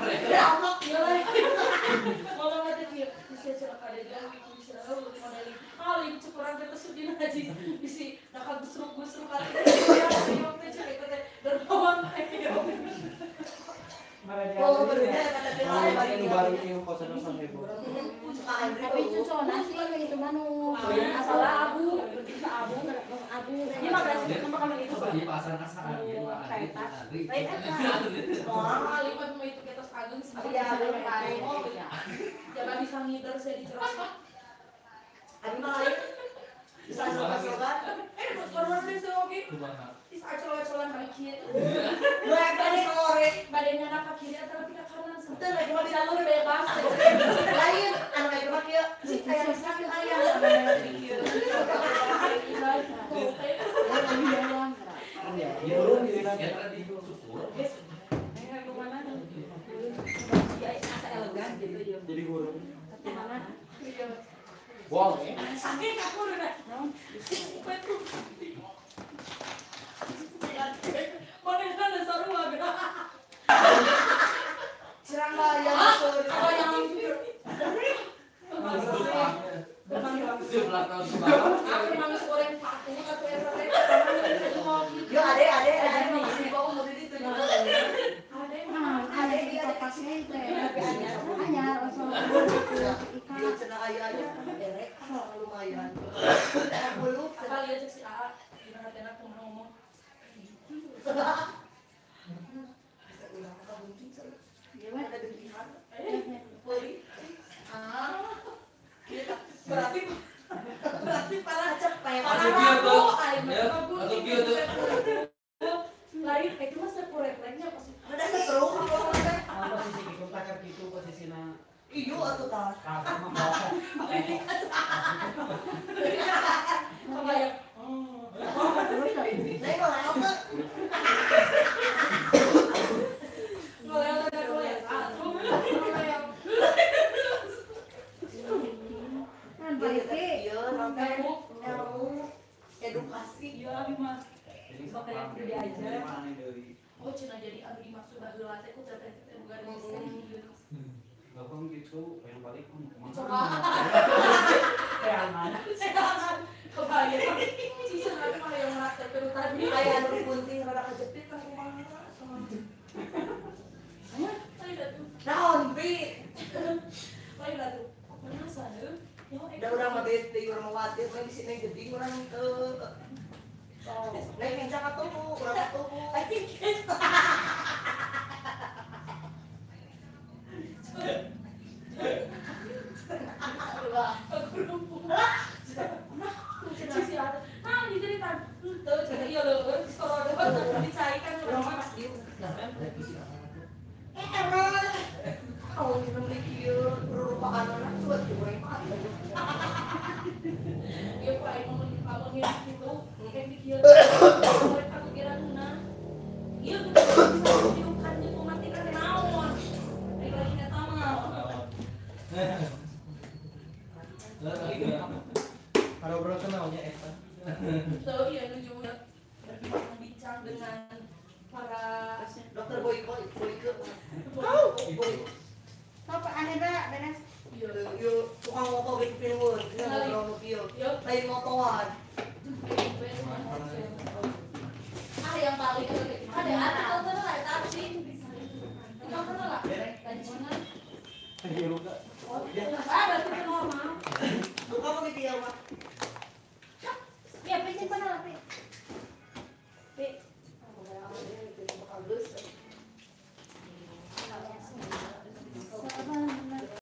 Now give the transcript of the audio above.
Ya Allah, ya lah. Mama mati dia. Bisa celaka ada dia, bisa tahu modeling. Kali cukuran kita sedih aja. Bisa nakal busruk kali. Ya, saya mau cek kita dan bawang kayak. Oh, berbeda kata dia lain baru yang kau sedang sampai bu. Tapi cucu nasi itu manu. Asal abu. Ini makanya kenapa kamu itu di pasar asal orang lipat mau itu kita agung sendiri jangan bisa ngider saya dicerahkan abi malah bisa sobat forward deh oke bisa colan kali kiri badannya anak kiri atau ke kanan sebentar lagi mau jalur bebas lain anak lagi pakai si ayam sakit ayam Jadi guru. Wow. Sakit aku udah. Mana ada seru agak. Serangga yang sorry. Oh yang aku nangis goreng pakai atau ya ada mau sini kok mau di situ ada dia ada pasnya itu hanya dia cina ayahnya derek lumayan belum sekali aja si A gimana tenak ngomong gimana ada dilihat berarti parah capek lain itu mas refleksnya pasti ada terus Apa sih kita takar gitu posisinya? iyo atau tak kebayang saya edukasi ya mas makanya perlu diajar oh cina jadi anu dimaksud baheula teh ku teh bukan misteri Bapak gitu, yang balik coba jangan kebayang sisa nanti mah yang ngerakter pero tadi aya anu bunting rada kejepit kan kumaha ayo datu naon bi ayo datu masa deh udah urang mah bete urang mah watir main di sini gede urang lain yang jangan tunggu, urang tunggu I think Kalau bro kenalnya Eva. Tahu ya nuju berbincang dengan para dokter Boyko. Apa aneh beres? Yo tukang motor di pinggir, ngobrol mobil. Lain motoran. Yang paling ada tahu lah tapi. Tahu lah. Tadi mana?